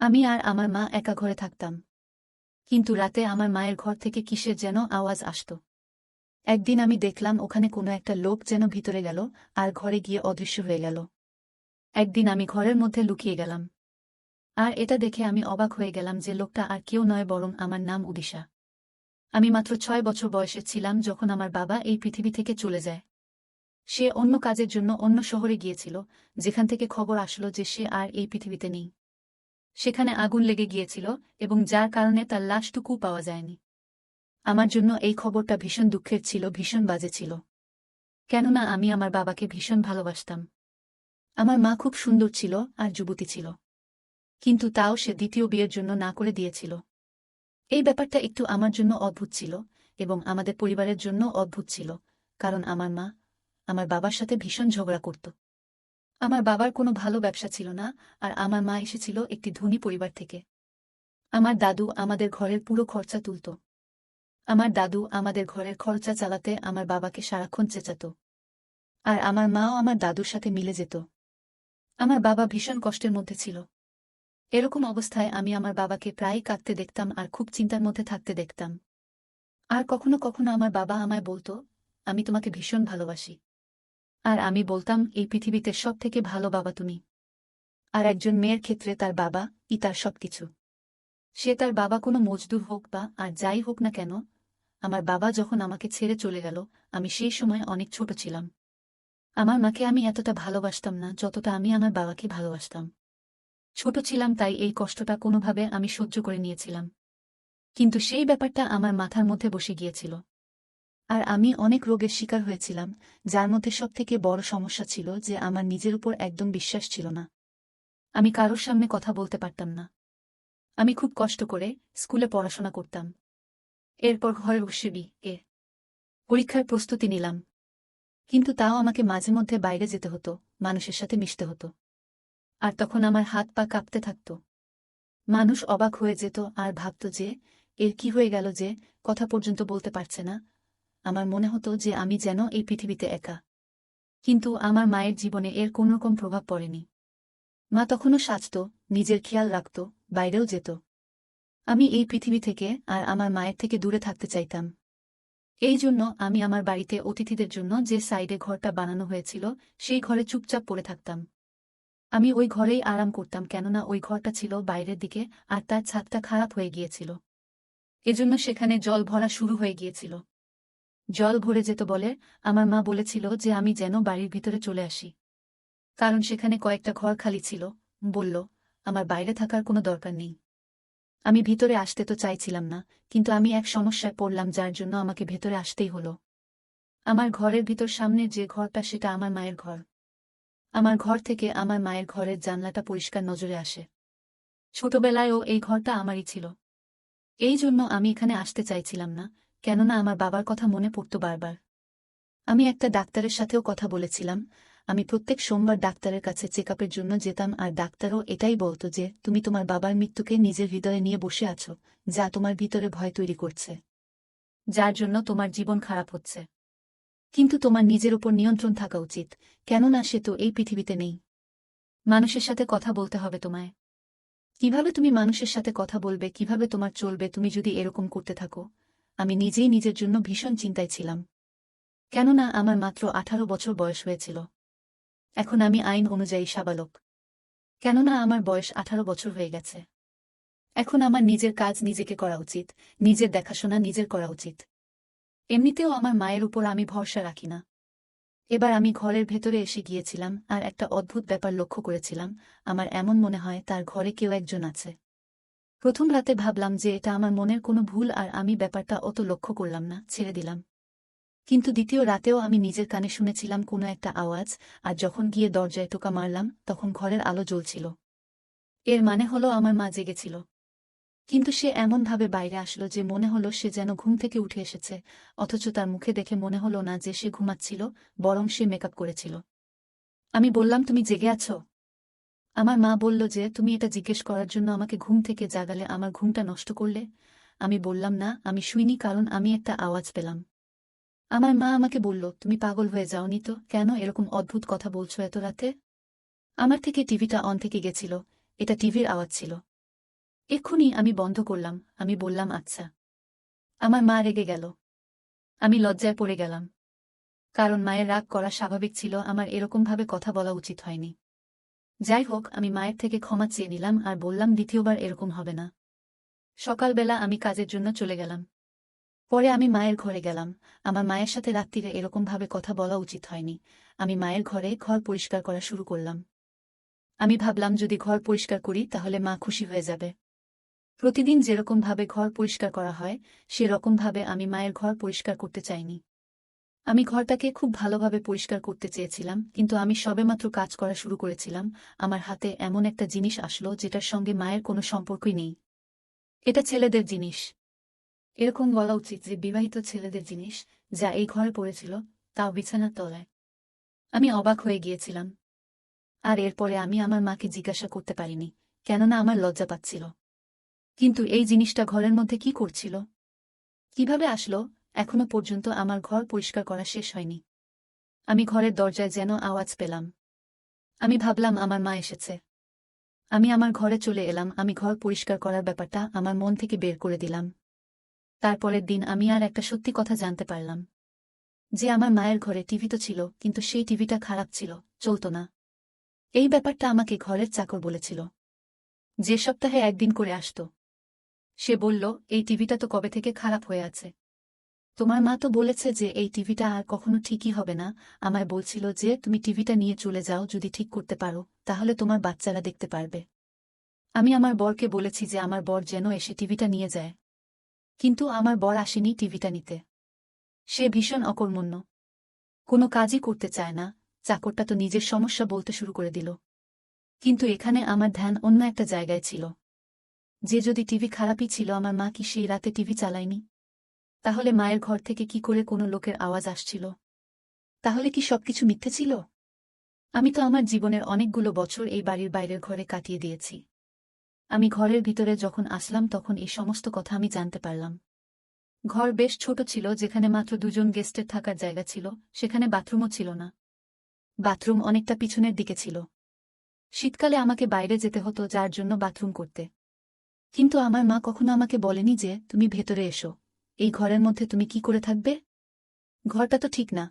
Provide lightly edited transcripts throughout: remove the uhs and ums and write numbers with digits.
আমি আর আমার মা একা ঘরে থাকতাম। কিন্তু রাতে আমার মায়ের ঘর থেকে কিসের যেন আওয়াজ আসত। একদিন আমি দেখলাম ওখানে কোনো একটা লোক যেন ভিতরে গেল আর ঘরে গিয়ে অদৃশ্য হয়ে গেল। একদিন আমি ঘরের মধ্যে লুকিয়ে গেলাম। আর এটা দেখে আমি অবাক হয়ে গেলাম যে লোকটা আর কেউ নয় বরং আমার নাম উদিশা। আমি মাত্র 6 বছর বয়সের ছিলাম যখন আমার বাবা এই পৃথিবী থেকে চলে যায়। সে অন্য কাজের জন্য অন্য শহরে গিয়েছিল, যেখান থেকে খবর আসলো যে সে আর এই পৃথিবীতে নেই। সেখানে আগুন লেগে গিয়েছিল এবং যার কারণে তার লাশটুকু পাওয়া যায়নি। আমার জন্য এই খবরটা ভীষণ দুঃখের ছিল, ভীষণ বাজে ছিল। কেননা আমি আমার বাবাকে ভীষণ ভালোবাসতাম। আমার মা খুব সুন্দর ছিল আর যুবতী ছিল, কিন্তু তাও সে দ্বিতীয় বিয়ের জন্য না করে দিয়েছিল। এই ব্যাপারটা একটু আমার জন্য অদ্ভুত ছিল এবং আমাদের পরিবারের জন্য অদ্ভুত ছিল, কারণ আমার মা আমার বাবার সাথে ভীষণ ঝগড়া করত। আমার বাবার কোনো ভালো ব্যবসা ছিল না, আর আমার মা এসেছিল একটি ধনী পরিবার থেকে। আমার দাদু আমাদের ঘরের পুরো খরচা তুলত। আমার দাদু আমাদের ঘরের খরচা চালাতে আমার বাবাকে সারাক্ষণ চেঁচাত, আর আমার মাও আমার দাদুর সাথে মিলে যেত। আমার বাবা ভীষণ কষ্টের মধ্যে ছিল। এরকম অবস্থায় আমি আমার বাবাকে প্রায়ই কাঁদতে দেখতাম আর খুব চিন্তার মধ্যে থাকতে দেখতাম। আর কখনো কখনো আমার বাবা আমায় বলতো, আমি তোমাকে ভীষণ ভালোবাসি। আর আমি বলতাম, এই পৃথিবীতে সব থেকে ভালো বাবা তুমি। আর একজন মেয়ের ক্ষেত্রে তার বাবা তার সবকিছু। সে তার বাবা কোনো মজদুর হোক বা আর যাই হোক না কেন, আমার বাবা যখন আমাকে ছেড়ে চলে গেল, আমি সেই সময় অনেক ছোট ছিলাম। আমার মাকে আমি এতটা ভালোবাসতাম না যতটা আমি আমার বাবাকে ভালোবাসতাম। ছোট ছিলাম তাই এই কষ্টটা কোনোভাবে আমি সহ্য করে নিয়েছিলাম। কিন্তু সেই ব্যাপারটা আমার মাথার মধ্যে বসে গিয়েছিল। আর আমি অনেক রোগের শিকার হয়েছিলাম, যার মধ্যে সবথেকে বড় সমস্যা ছিল যে আমার নিজের উপর একদম বিশ্বাস ছিল না। আমি কারোর সামনে কথা বলতে পারতাম না। আমি খুব কষ্ট করে স্কুলে পড়াশোনা করতাম। এরপর ঘরে বসে পরীক্ষার প্রস্তুতি নিলাম। কিন্তু তাও আমাকে মাঝে মধ্যে বাইরে যেতে হতো, মানুষের সাথে মিশতে হতো। আর তখন আমার হাত পা কাঁপতে থাকত। মানুষ অবাক হয়ে যেত আর ভাবত যে এর কি হয়ে গেল যে কথা পর্যন্ত বলতে পারছে না। আমার মনে হতো যে আমি যেন এই পৃথিবীতে একা। কিন্তু আমার মায়ের জীবনে এর কোনোরকম প্রভাব পড়েনি। মা তখনও সাজত, নিজের খেয়াল রাখত, বাইরেও যেত। আমি এই পৃথিবী থেকে আর আমার মায়ের থেকে দূরে থাকতে চাইতাম। এই জন্য আমি আমার বাড়িতে অতিথিদের জন্য যে সাইডে ঘরটা বানানো হয়েছিল সেই ঘরে চুপচাপ পড়ে থাকতাম। আমি ওই ঘরেই আরাম করতাম, কেননা ওই ঘরটা ছিল বাইরের দিকে আর তার ছাদটা খারাপ হয়ে গিয়েছিল। এজন্য সেখানে জল ভরা শুরু হয়ে গিয়েছিল। জল ভরে যেত বলে আমার মা বলেছিল যে আমি যেন বাড়ির ভিতরে চলে আসি, কারণ সেখানে কয়েকটা ঘর খালি ছিল। বলল, আমার বাইরে থাকার কোনো দরকার নেই। আমি ভিতরে আসতে তো চাইছিলাম না, কিন্তু আমি এক সমস্যায় পড়লাম যার জন্য আমাকে ভেতরে আসতেই হলো। আমার ঘরের ভিতর সামনে যে ঘরটা সেটা আমার মায়ের ঘর। আমার ঘর থেকে আমার মায়ের ঘরের জানলাটা পরিষ্কার নজরে আসে। ছোটবেলায়ও এই ঘরটা আমারই ছিল। এই জন্য আমি এখানে আসতে চাইছিলাম না, কেননা আমার বাবার কথা মনে পড়ত বারবার। আমি একটা ডাক্তারের সাথেও কথা বলেছিলাম। আমি প্রত্যেক সোমবার ডাক্তারের কাছে চেকআপের জন্য যেতাম, আর ডাক্তারও এটাই বলতো যে তুমি তোমার বাবার মৃত্যুকে নিজের হৃদয়ে নিয়ে বসে আছো, যা তোমার ভিতরে ভয় তৈরি করছে, যার জন্য তোমার জীবন খারাপ হচ্ছে। কিন্তু তোমার নিজের উপর নিয়ন্ত্রণ থাকা উচিত, কেননা সে তো এই পৃথিবীতে নেই। মানুষের সাথে কথা বলতে হবে তোমায়। কিভাবে তুমি মানুষের সাথে কথা বলবে, কিভাবে তোমার চলবে তুমি যদি এরকম করতে থাকো? আমি নিজেই নিজের জন্য ভীষণ চিন্তায় ছিলাম, কেননা আমার মাত্র 18 বছর বয়স হয়েছিল। এখন আমি আইন অনুযায়ী সাবালক, কেননা আমার বয়স 18 বছর হয়ে গেছে। এখন আমার নিজের কাজ নিজেকে করা উচিত, নিজের দেখাশোনা নিজের করা উচিত। এমনিতেও আমার মায়ের উপর আমি ভরসা রাখি না। এবার আমি ঘরের ভেতরে এসে গিয়েছিলাম আর একটা অদ্ভুত ব্যাপার লক্ষ্য করেছিলাম। আমার এমন মনে হয় তার ঘরে কেউ একজন আছে। প্রথম রাতে ভাবলাম যে এটা আমার মনের কোনো ভুল আর আমি ব্যাপারটা অত লক্ষ্য করলাম না, ছেড়ে দিলাম। কিন্তু দ্বিতীয় রাতেও আমি নিজের কানে শুনেছিলাম কোনো একটা আওয়াজ, আর যখন গিয়ে দরজায় টোকা মারলাম তখন ঘরের আলো জ্বলছিল। এর মানে হলো আমার মা জেগেছিল। কিন্তু সে এমনভাবে বাইরে আসলো যে মনে হলো সে যেন ঘুম থেকে উঠে এসেছে, অথচ তার মুখে দেখে মনে হলো না যে সে ঘুমাচ্ছিল, বরং সে মেকআপ করেছিল। আমি বললাম, তুমি জেগে আছো? আমার মা বলল যে তুমি এটা জিজ্ঞেস করার জন্য আমাকে ঘুম থেকে জাগালে, আমার ঘুমটা নষ্ট করলে। আমি বললাম না, আমি শুইনি, কারণ আমি একটা আওয়াজ পেলাম। আমার মা আমাকে বলল, তুমি পাগল হয়ে যাওনি তো? কেন এরকম অদ্ভুত কথা বলছো এত রাতে? আমার থেকে টিভিটা অন থেকে গেছিল, এটা টিভির আওয়াজ ছিল। এক্ষুনি আমি বন্ধ করলাম। আমি বললাম আচ্ছা। আমার মা রেগে গেল। আমি লজ্জায় পড়ে গেলাম। কারণ মায়ের রাগ করা স্বাভাবিক ছিল, আমার এরকমভাবে কথা বলা উচিত হয়নি। যাই হোক, আমি মায়ের থেকে ক্ষমা চেয়ে নিলাম আর বললাম দ্বিতীয়বার এরকম হবে না। সকালবেলা আমি কাজের জন্য চলে গেলাম। পরে আমি মায়ের ঘরে গেলাম। আমার মায়ের সাথে রাত্রিরে এরকমভাবে কথা বলা উচিত হয়নি। আমি মায়ের ঘর পরিষ্কার করা শুরু করলাম। আমি ভাবলাম যদি ঘর পরিষ্কার করি তাহলে মা খুশি হয়ে যাবে। প্রতিদিন যেরকমভাবে ঘর পরিষ্কার করা হয় সেরকমভাবে আমি মায়ের ঘর পরিষ্কার করতে চাইনি। আমি ঘরটাকে খুব ভালোভাবে পরিষ্কার করতে চেয়েছিলাম, কিন্তু আমি সবেমাত্র কাজ করা শুরু করেছিলাম, আমার হাতে এমন একটা জিনিস আসলো যেটার সঙ্গে মায়ের কোনো সম্পর্কই নেই। এটা ছেলেদের জিনিস। এরকম বলা উচিত যে বিবাহিত ছেলেদের জিনিস, যা এই ঘরে পড়েছিল, তাও বিছানার তলায়। আমি অবাক হয়ে গিয়েছিলাম। আর এরপরে আমি আমার মাকে জিজ্ঞাসা করতে পারিনি, কেননা আমার লজ্জা পাচ্ছিল। কিন্তু এই জিনিসটা ঘরের মধ্যে কি করছিল, কিভাবে আসলো, এখনো পর্যন্ত আমার ঘর পরিষ্কার করা শেষ হয়নি। আমি ঘরের দরজায় যেন আওয়াজ পেলাম। আমি ভাবলাম আমার মা এসেছে। আমি আমার ঘরে চলে এলাম। আমি ঘর পরিষ্কার করার ব্যাপারটা আমার মন থেকে বের করে দিলাম। তারপরের দিন আমি আর একটা সত্যি কথা জানতে পারলাম, যে আমার মায়ের ঘরে টিভি তো ছিল, কিন্তু সেই টিভিটা খারাপ ছিল, চলত না। এই ব্যাপারটা আমাকে ঘরের চাকর বলেছিল, যে সপ্তাহে একদিন করে আসত। সে বলল, এই টিভিটা তো কবে থেকে খারাপ হয়ে আছে। তোমার মা তো বলেছে যে এই টিভিটা আর কখনো ঠিকই হবে না। আমায় বলছিল যে তুমি টিভিটা নিয়ে চলে যাও, যদি ঠিক করতে পারো তাহলে তোমার বাচ্চারা দেখতে পারবে। আমি আমার বরকে বলেছি যে আমার বর যেন এসে টিভিটা নিয়ে যায়। কিন্তু আমার বর আসেনি টিভিটা নিতে। সে ভীষণ অকর্মণ্য, কোনো কাজই করতে চায় না। চাকরটা তো নিজের সমস্যা বলতে শুরু করে দিল। কিন্তু এখানে আমার ধ্যান অন্য একটা জায়গায় ছিল, যে যদি টিভি খারাপই ছিল, আমার মা কি সেই রাতে টিভি চালায়নি? তাহলে মায়ের ঘর থেকে কি করে কোনো লোকের আওয়াজ আসছিল? তাহলে কি সবকিছু মিথ্যে ছিল? আমি তো আমার জীবনের অনেকগুলো বছর এই বাড়ির বাইরের ঘরে কাটিয়ে দিয়েছি। আমি ঘরের ভিতরে যখন আসলাম তখন এই সমস্ত কথা আমি জানতে পারলাম। ঘর বেশ ছোট ছিল, যেখানে মাত্র দুজন গেস্টের থাকার জায়গা ছিল, সেখানে বাথরুমও ছিল না। বাথরুম অনেকটা পিছনের দিকে ছিল। শীতকালে আমাকে বাইরে যেতে হতো যার জন্য বাথরুম করতে। কিন্তু আমার মা কখনো আমাকে বলেনি যে তুমি ভেতরে এসো, এই ঘরের মধ্যে তুমি কি করে থাকবে? ঘরটা তো ঠিক না।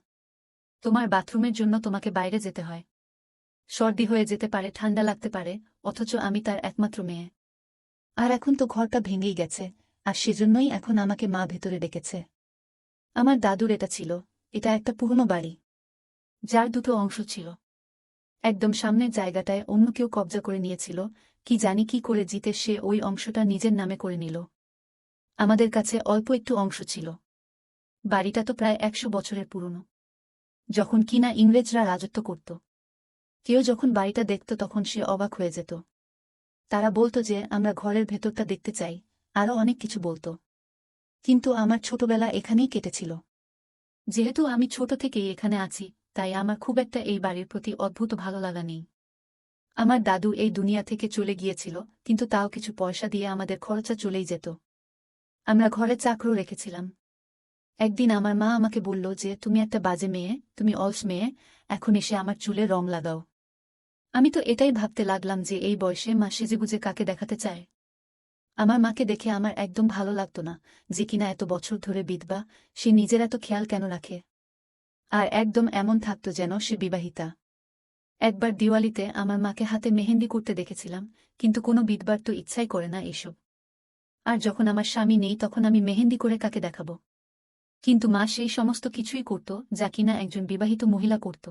তোমার বাথরুমের জন্য তোমাকে বাইরে যেতে হয়। সর্দি হয়ে যেতে পারে, ঠান্ডা লাগতে পারে, অথচ আমি তার একমাত্র মেয়ে। আর এখন তো ঘরটা ভেঙেই গেছে, আর সেজন্যই এখন আমাকে মা ভেতরে ডেকেছে। আমার দাদুর এটা ছিল। এটা একটা পুরনো বাড়ি, যার দুটো অংশ ছিল। একদম সামনের জায়গাটায় অন্য কেউ কবজা করে নিয়েছিল, কি জানি কি করে জিতে সে ওই অংশটা নিজের নামে করে নিল। আমাদের কাছে অল্প একটু অংশ ছিল। বাড়িটা তো প্রায় 100 বছরের পুরনো, যখন কিনা ইংরেজরা রাজত্ব করত। কেউ যখন বাড়িটা দেখত তখন সে অবাক হয়ে যেত। তারা বলতো যে আমরা ঘরের ভেতরটা দেখতে চাই, আরও অনেক কিছু বলতো। কিন্তু আমার ছোটবেলা এখানেই কেটেছিল। যেহেতু আমি ছোট থেকেই এখানে আছি, তাই আমার খুব একটা এই বাড়ির প্রতি অদ্ভুত ভালো লাগা নেই। আমার দাদু এই দুনিয়া থেকে চলে গিয়েছিল, কিন্তু তাও কিছু পয়সা দিয়ে আমাদের খরচা চলেই যেত। আমরা ঘরে চাকরও রেখেছিলাম। একদিন আমার মা আমাকে বলল যে তুমি একটা বাজে মেয়ে, তুমি অলস মেয়ে, এখন এসে আমার চুলে রং লাগাও। আমি তো এটাই ভাবতে লাগলাম যে এই বয়সে মা সেজেগুজে কাকে দেখাতে চায়। আমার মাকে দেখে আমার একদম ভালো লাগতো না, যে কিনা এত বছর ধরে বিধবা, সে নিজের এত খেয়াল কেন রাখে। আর একদম এমন থাকতো যেন সে বিবাহিতা। একবার দিওয়ালিতে আমার মাকে হাতে মেহেন্দি করতে দেখেছিলাম, কিন্তু কোনো বিধবার তো ইচ্ছাই করে না এসব। আর যখন আমার স্বামী নেই তখন আমি মেহেন্দি করে কাকে দেখাবো? কিন্তু মা সেই সমস্ত কিছুই করত যা কিনা একজন বিবাহিত মহিলা করত।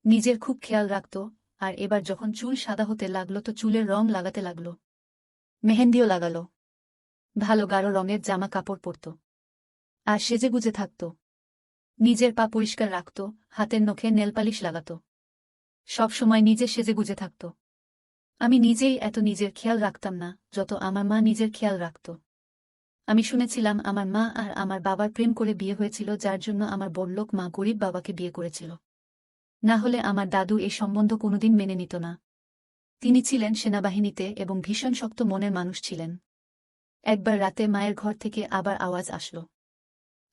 নিজের খুব খেয়াল রাখত। আর এবার যখন চুল সাদা হতে লাগলো তো চুলের রং লাগাতে লাগলো, মেহেন্দিও লাগালো, ভালো গাঢ় রঙের জামা কাপড় পরত, আর সেজেগুজে থাকত। নিজের পা পরিষ্কার রাখত, হাতের নখে নেলপালিশ লাগাত, সবসময় নিজে সেজেগুজে থাকত। আমি নিজেই এত নিজের খেয়াল রাখতাম না যত আমার মা নিজের খেয়াল রাখত। আমি শুনেছিলাম আমার মা আর আমার বাবার প্রেম করে বিয়ে হয়েছিল, যার জন্য আমার বড়লোক মা গরিব বাবাকে বিয়ে করেছিল। না হলে আমার দাদু এই সম্বন্ধ কোনোদিন মেনে নিত না। তিনি ছিলেন সেনাবাহিনীতে এবং ভীষণ শক্ত মনের মানুষ ছিলেন। একবার রাতে মায়ের ঘর থেকে আবার আওয়াজ আসলো।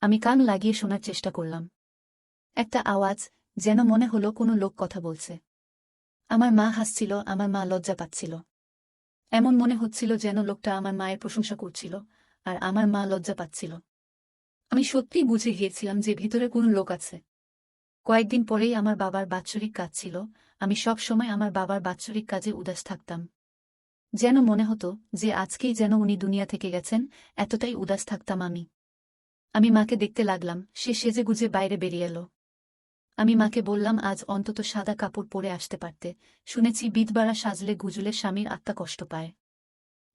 আমি কান লাগিয়ে শোনার চেষ্টা করলাম। একটা আওয়াজ, যেন মনে হলো কোনো লোক কথা বলছে। আমার মা হাসছিল, আমার মা লজ্জা পাচ্ছিল। এমন মনে হচ্ছিল যেন লোকটা আমার মায়ের প্রশংসা করছিল, আর আমার মা লজ্জা পাচ্ছিল। আমি সত্যিই বুঝে গিয়েছিলাম যে ভিতরে কোনো লোক আছে। কয়েকদিন পরেই আমার বাবার বাৎসরিক কাজ ছিল। আমি সব সময় আমার বাবার বাৎসরিক কাজে উদাস থাকতাম। যেন মনে হতো যে আজকেই যেন উনি দুনিয়া থেকে গেছেন, এতটাই উদাস থাকতাম আমি। আমি মাকে দেখতে লাগলাম, সে সেজেগুজে বাইরে বেরিয়ে এলো। আমি মাকে বললাম আজ অন্তত সাদা কাপড় পরে আসতে পারতে, শুনেছি বিধবারা সাজলে গুজলে স্বামীর আত্মা কষ্ট পায়।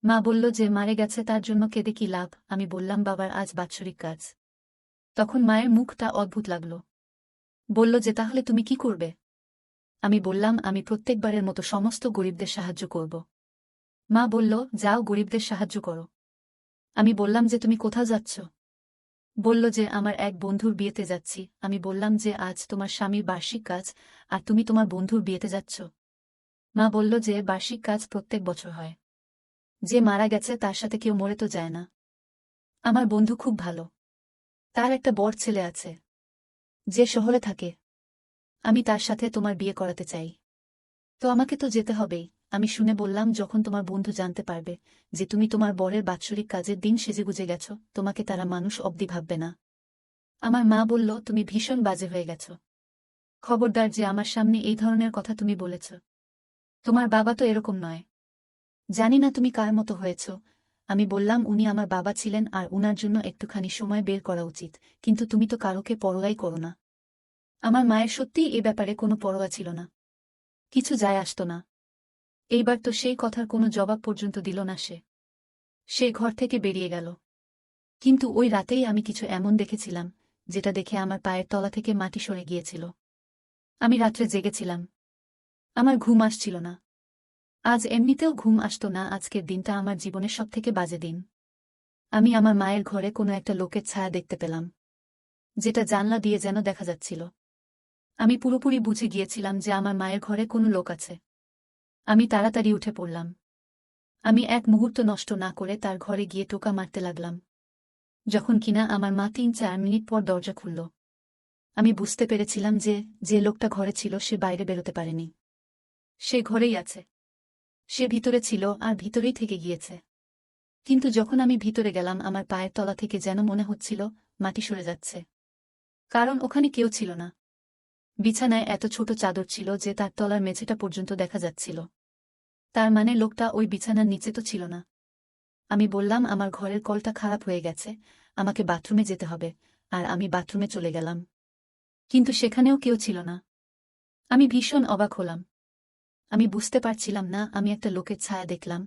মা বলল যে মারে গেছে তার জন্য কেঁদে কি লাভ। আমি বললাম বাবার আজ বাৎসরিক কাজ। তখন মায়ের মুখটা অদ্ভুত লাগল। বলল যে তাহলে তুমি কি করবে? আমি বললাম আমি প্রত্যেকবারের মতো সমস্ত গরিবদের সাহায্য করব। মা বলল যাও গরিবদের সাহায্য করো। আমি বললাম যে তুমি কোথাও যাচ্ছ? বলল যে আমার এক বন্ধুর বিয়েতে যাচ্ছি। আমি বললাম যে আজ তোমার স্বামীর বার্ষিক কাজ, আর তুমি তোমার বন্ধুর বিয়েতে যাচ্ছ। মা বলল যে বার্ষিক কাজ প্রত্যেক বছর হয়। যে মারা গেছে তার সাথে কেউ মরে তো যায় না। আমার বন্ধু খুব ভালো। তার একটা বর ছেলে আছে, যে শহরে থাকে। আমি তার সাথে তোমার বিয়ে করাতে চাই। তো আমাকে তো যেতে হবেই। আমি শুনে বললাম যখন তোমার বন্ধু জানতে পারবে যে তুমি তোমার বরের বাৎসরিক কাজের দিন সেজেগুজে গেছ, তোমাকে তারা মানুষ অবধি ভাববে না। আমার মা বলল তুমি ভীষণ বাজে হয়ে গেছ। খবরদার যে আমার সামনে এই ধরনের কথা তুমি বলেছ। তোমার বাবা তো এরকম নয়। জানি না তুমি কার মতো হয়েছ। আমি বললাম উনি আমার বাবা ছিলেন আর উনার জন্য একটুখানি সময় বের করা উচিত, কিন্তু তুমি তো কারোকে পরোয়াই করো না। আমার মায়ের সত্যিই এ ব্যাপারে কোনো পরোয়া ছিল না। কিছু যায় আসত না। এইবার তো সেই কথার কোনো জবাব পর্যন্ত দিল না সে। সে ঘর থেকে বেরিয়ে গেল। কিন্তু ওই রাতেই আমি কিছু এমন দেখেছিলাম, যেটা দেখে আমার পায়ের তলা থেকে মাটি সরে গিয়েছিল। আমি রাত্রে জেগেছিলাম। আমার ঘুম আসছিল না। আজ এমনিতেও ঘুম আসত না। আজকের দিনটা আমার জীবনের সবথেকে বাজে দিন। আমি আমার মায়ের ঘরে কোনো একটা লোকের ছায়া দেখতে পেলাম, যেটা জানলা দিয়ে যেন দেখা যাচ্ছিল। আমি পুরোপুরি বুঝে গিয়েছিলাম যে আমার মায়ের ঘরে কোনো লোক আছে। আমি তাড়াতাড়ি উঠে পড়লাম। আমি এক মুহূর্ত নষ্ট না করে তার ঘরে গিয়ে টোকা মারতে লাগলাম। যখন কিনা আমার মা ৩-৪ মিনিট পর দরজা খুলল। আমি বুঝতে পেরেছিলাম যে যে লোকটা ঘরে ছিল সে বাইরে বেরোতে পারেনি। সে ঘরেই আছে। সে ভিতরে ছিল আর ভিতরেই থেকে গিয়েছে। কিন্তু যখন আমি ভিতরে গেলাম আমার পায়ের তলা থেকে যেন মনে হচ্ছিল মাটি সরে যাচ্ছে। কারণ ওখানে কেউ ছিল না। বিছানায় এত ছোট চাদর ছিল যে তার তলার মেঝেটা পর্যন্ত দেখা যাচ্ছিল। তার মানে লোকটা ওই বিছানার নিচে তো ছিল না। আমি বললাম আমার ঘরের কলটা খারাপ হয়ে গেছে, আমাকে বাথরুমে যেতে হবে, আর আমি বাথরুমে চলে গেলাম। কিন্তু সেখানেও কেউ ছিল না। আমি ভীষণ অবাক হলাম। আমি বুঝতে পারছিলাম না, আমি একটা লোকের ছায়া দেখলাম,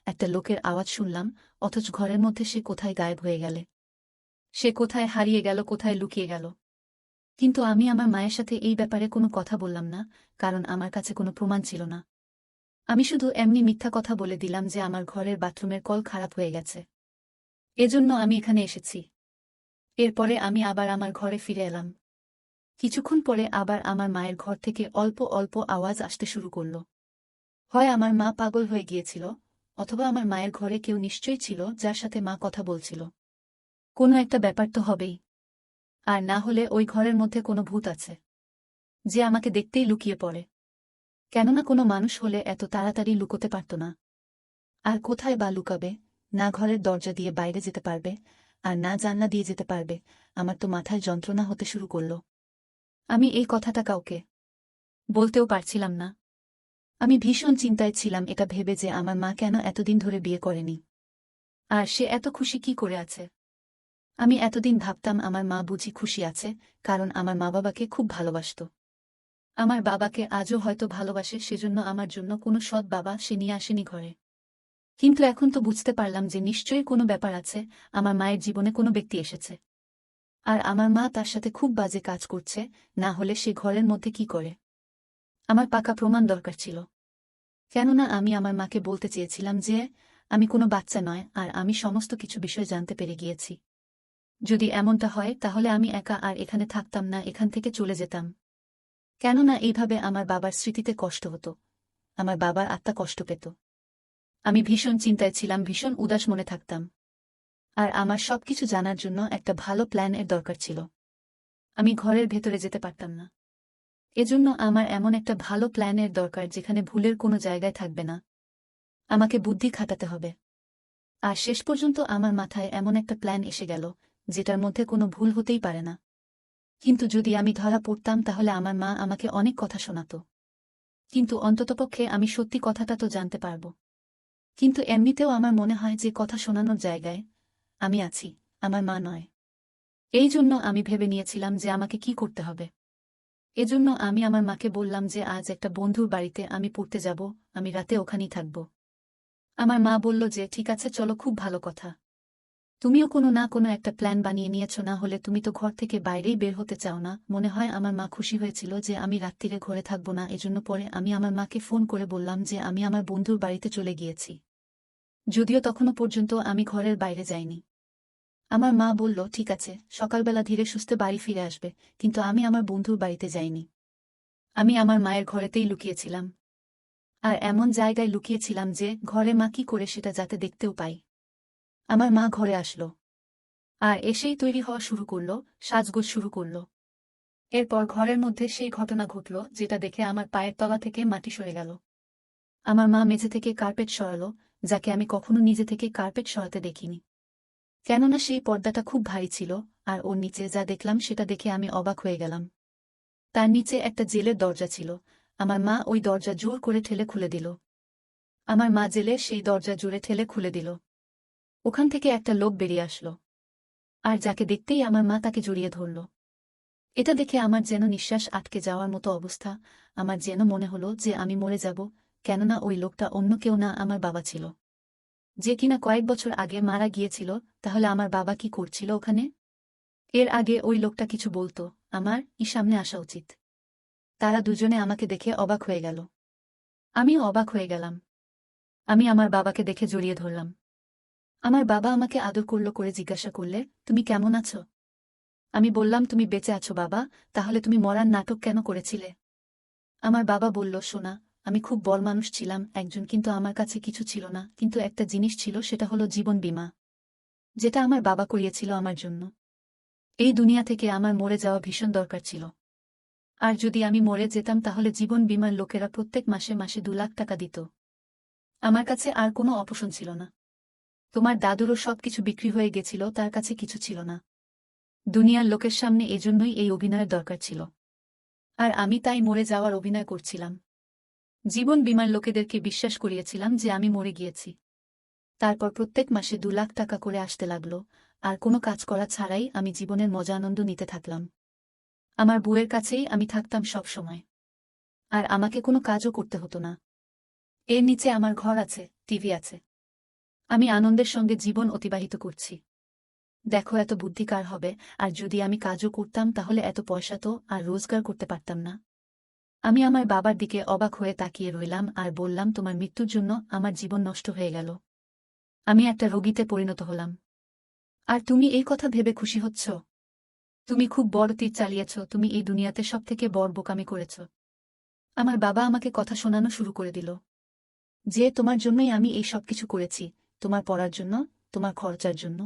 একটা লোকের আওয়াজ শুনলাম, অথচ ঘরের মধ্যে সে কোথায় গায়েব হয়ে গেলে। সে কোথায় হারিয়ে গেল, কোথায় লুকিয়ে গেল। কিন্তু আমি আমার মায়ের সাথে এই ব্যাপারে কোনো কথা বললাম না, কারণ আমার কাছে কোনো প্রমাণ ছিল না। আমি শুধু এমনি মিথ্যা কথা বলে দিলাম যে আমার ঘরের বাথরুমের কল খারাপ হয়ে গেছে। এজন্য আমি এখানে এসেছি। এরপরে আমি আবার আমার ঘরে ফিরে এলাম। কিছুক্ষণ পরে আবার আমার মায়ের ঘর থেকে অল্প অল্প আওয়াজ আসতে শুরু করল। হয় আমার মা পাগল হয়ে গিয়েছিল, অথবা আমার মায়ের ঘরে কেউ নিশ্চয়ই ছিল যার সাথে মা কথা বলছিল। কোনো একটা ব্যাপার তো হবেই। আর না হলে ওই ঘরের মধ্যে কোনো ভূত আছে, যে আমাকে দেখতেই লুকিয়ে পড়ে। কেননা কোনো মানুষ হলে এত তাড়াতাড়ি লুকোতে পারত না। আর কোথায় বা লুকাবে? না ঘরের দরজা দিয়ে বাইরে যেতে পারবে, আর না জানলা দিয়ে যেতে পারবে। আমার তো মাথায় যন্ত্রণা হতে শুরু করল। আমি এই কথাটা কাউকে বলতেও পারছিলাম না। আমি ভীষণ চিন্তায় ছিলাম এটা ভেবে যে আমার মা কেন এতদিন ধরে বিয়ে করেনি, আর সে এত খুশি কি করে আছে। আমি এতদিন ভাবতাম আমার মা বুঝি খুশি আছে কারণ আমার মা বাবাকে খুব ভালোবাসত। আমার বাবাকে আজও হয়তো ভালোবাসে, সেজন্য আমার জন্য কোনো সৎ বাবা সে নিয়ে আসেনি ঘরে। কিন্তু এখন তো বুঝতে পারলাম যে নিশ্চয়ই কোনো ব্যাপার আছে, আমার মায়ের জীবনে কোনো ব্যক্তি এসেছে। আর আমার মা তার সাথে খুব বাজে কাজ করছে, না হলে সে ঘরের মধ্যে কি করে। আমার পাকা প্রমাণ দরকার ছিল। কেননা আমি আমার মাকে বলতে চেয়েছিলাম যে আমি কোনো বাচ্চা নয়, আর আমি সমস্ত কিছু বিষয় জানতে পেরে গিয়েছি। যদি এমনটা হয় তাহলে আমি একা আর এখানে থাকতাম না, এখান থেকে চলে যেতাম। কেননা এইভাবে আমার বাবার স্মৃতিতে কষ্ট হতো, আমার বাবার আত্মা কষ্ট পেত। আমি ভীষণ চিন্তায় ছিলাম, ভীষণ উদাস মনে থাকতাম। আর আমার সবকিছু জানার জন্য একটা ভালো প্ল্যান এর দরকার ছিল। আমি ঘরের ভেতরে যেতে পারতাম না। এজন্য আমার এমন একটা ভালো প্ল্যানের দরকার যেখানে ভুলের কোনো জায়গায় থাকবে না। আমাকে বুদ্ধি খাটাতে হবে। আর শেষ পর্যন্ত আমার মাথায় এমন একটা প্ল্যান এসে গেল, যেটার মধ্যে কোনো ভুল হতেই পারে না। কিন্তু যদি আমি ধরা পড়তাম তাহলে আমার মা আমাকে অনেক কথা শোনাত। কিন্তু অন্ততপক্ষে আমি সত্যি কথাটা তো জানতে পারব। কিন্তু এমনিতেও আমার মনে হয় যে কথা শোনানোর জায়গায় আমি আছি, আমার মা নয়। এই জন্য আমি ভেবে নিয়েছিলাম যে আমাকে কি করতে হবে। এজন্য আমি আমার মাকে বললাম যে আজ একটা বন্ধুর বাড়িতে আমি পড়তে যাব, আমি রাতে ওখানেই থাকব। আমার মা বলল যে ঠিক আছে চলো, খুব ভালো কথা। তুমিও কোনো না কোনো একটা প্ল্যান বানিয়ে নিয়েছ, না হলে তুমি তো ঘর থেকে বাইরেই বের হতে চাও না। মনে হয় আমার মা খুশি হয়েছিল যে আমি রাত্রিরে ঘরে থাকব না, এজন্য পরে আমি আমার মাকে ফোন করে বললাম যে আমি আমার বন্ধুর বাড়িতে চলে গিয়েছি। যদিও তখনও পর্যন্ত আমি ঘরের বাইরে যাইনি। আমার মা বলল ঠিক আছে, সকালবেলা ধীরে সুস্থে বাড়ি ফিরে আসবে, কিন্তু আমি আমার বন্ধুর বাড়িতে যাইনি। আমি আমার মায়ের ঘরেতেই লুকিয়েছিলাম। আর এমন জায়গায় লুকিয়েছিলাম যে ঘরে মা কি করে সেটা যাতে দেখতেও পাই। আমার মা ঘরে আসলো আর এসেই তৈরি হওয়া শুরু করল, সাজগোজ শুরু করল। এরপর ঘরের মধ্যে সেই ঘটনা ঘটল যেটা দেখে আমার পায়ের তলা থেকে মাটি সরে গেল। আমার মা মেঝে থেকে কার্পেট সরালো, যাকে আমি কখনো নিজে থেকে কার্পেট সরাতে দেখিনি। কেননা সেই পর্দাটা খুব ভারী ছিল, আর ওর নিচে যা দেখলাম সেটা দেখে আমি অবাক হয়ে গেলাম। তার নিচে একটা জেলের দরজা ছিল। আমার মা ওই দরজা জোর করে ঠেলে খুলে দিল। আমার মা জেলে সেই দরজা জোরে ঠেলে খুলে দিল। ওখান থেকে একটা লোক বেরিয়ে আসলো, আর যাকে দেখতেই আমার মা তাকে জড়িয়ে ধরল। এটা দেখে আমার যেন নিঃশ্বাস আটকে যাওয়ার মতো অবস্থা। আমার যেন মনে হলো যে আমি মরে যাব, কেননা ওই লোকটা অন্য কেউ না, আমার বাবা ছিল, যে কিনা কয়েক বছর আগে মারা গিয়েছিল। তাহলে আমার বাবা কি করছিল ওখানে? এর আগে ওই লোকটা কিছু বলতো, আমার সামনে আসা উচিত। তারা দুজনে আমাকে দেখে অবাক হয়ে গেল। আমিও অবাক হয়ে গেলাম। আমি আমার বাবাকে দেখে জড়িয়ে ধরলাম। আমার বাবা আমাকে আদর করে জিজ্ঞাসা করলে, তুমি কেমন আছো? আমি বললাম, তুমি বেঁচে আছো বাবা, তাহলে তুমি মরার নাটক কেন করেছিলে? আমার বাবা বলল, সোনা, আমি খুব বড় মানুষ ছিলাম একজন, কিন্তু আমার কাছে কিছু ছিল না, কিন্তু একটা জিনিস ছিল, সেটা হলো জীবন বীমা, যেটা আমার বাবা করিয়েছিল আমার জন্য। এই দুনিয়া থেকে আমার মরে যাওয়া ভীষণ দরকার ছিল। আর যদি আমি মরে যেতাম তাহলে জীবন বীমার লোকেরা প্রত্যেক মাসে মাসে 2 লাখ টাকা দিত। আমার কাছে আর কোনো অপশন ছিল না। তোমার দাদুরও সবকিছু বিক্রি হয়ে গেছিল, তার কাছে কিছু ছিল না। দুনিয়ার লোকের সামনে এজন্যই এই অভিনয়ের দরকার ছিল। আর আমি তাই মরে যাওয়ার অভিনয় করছিলাম। জীবন বীমার লোকেদেরকে বিশ্বাস করিয়েছিলাম যে আমি মরে গিয়েছি। তারপর প্রত্যেক মাসে 2 লাখ টাকা করে আসতে লাগলো, আর কোনো কাজ করা ছাড়াই আমি জীবনের মজা আনন্দ নিতে থাকলাম। আমার বউয়ের কাছেই আমি থাকতাম সব সময়। আর আমাকে কোনো কাজও করতে হতো না। এর নিচে আমার ঘর আছে, টিভি আছে। আমি আনন্দের সঙ্গে জীবন অতিবাহিত করছি। দেখো এত বুদ্ধি কার হবে? আর যদি আমি কাজও করতাম তাহলে এত পয়সা তো আর রোজগার করতে পারতাম না। আমি আমার বাবার দিকে অবাক হয়ে তাকিয়ে রইলাম আর বললাম, তোমার মৃত্যুর জন্য আমার জীবন নষ্ট হয়ে গেল। আমি একটা রোগীতে পরিণত হলাম। আর তুমি এই কথা ভেবে খুশি হচ্ছ? তুমি খুব বড় তীর চালিয়েছ, তুমি এই দুনিয়াতে সবথেকে বড় বোকামি করেছ। আমার বাবা আমাকে কথা শোনানো শুরু করে দিল যে তোমার জন্যই আমি এই সব কিছু করেছি, তোমার পড়ার জন্য, তোমার খরচার জন্য।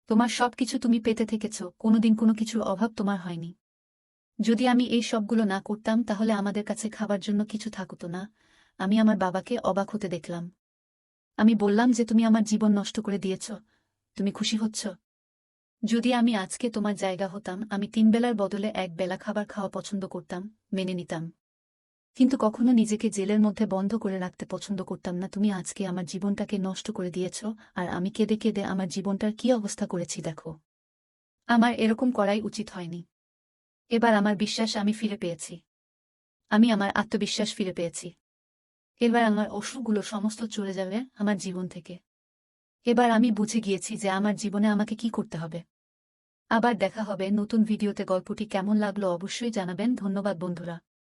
তোমার সবকিছু তুমি পেতে থেকেছ, কোনোদিন কোনো কিছুর অভাব তোমার হয়নি। যদি আমি এই সবগুলো না করতাম তাহলে আমাদের কাছে খাবার জন্য কিছু থাকতো না। আমি আমার বাবাকে অবাক হতে দেখলাম। আমি বললাম যে তুমি আমার জীবন নষ্ট করে দিয়েছ, তুমি খুশি হচ্ছ? যদি আমি আজকে তোমার জায়গা হতাম, আমি 3 বেলার বদলে 1 বেলা খাবার খাওয়া পছন্দ করতাম, মেনে নিতাম। কিন্তু কখনো নিজেকে জেলের মধ্যে বন্ধ করে রাখতে পছন্দ করতাম না। তুমি আজকে আমার জীবনটাকে নষ্ট করে দিয়েছ, আর আমি কেঁদে কেঁদে আমার জীবনটার কি অবস্থা করেছি দেখো। আমার এরকম করাই উচিত হয়নি। এবার আমার বিশ্বাস আমি ফিরে পেয়েছি। আমি আমার আত্মবিশ্বাস ফিরে পেয়েছি। এবার আমার অসুখগুলো সমস্ত চলে যাবে আমার জীবন থেকে। এবার আমি বুঝে গিয়েছি যে আমার জীবনে আমাকে কি করতে হবে। আবার দেখা হবে নতুন ভিডিওতে। গল্পটি কেমন লাগলো অবশ্যই জানাবেন। ধন্যবাদ বন্ধুরা।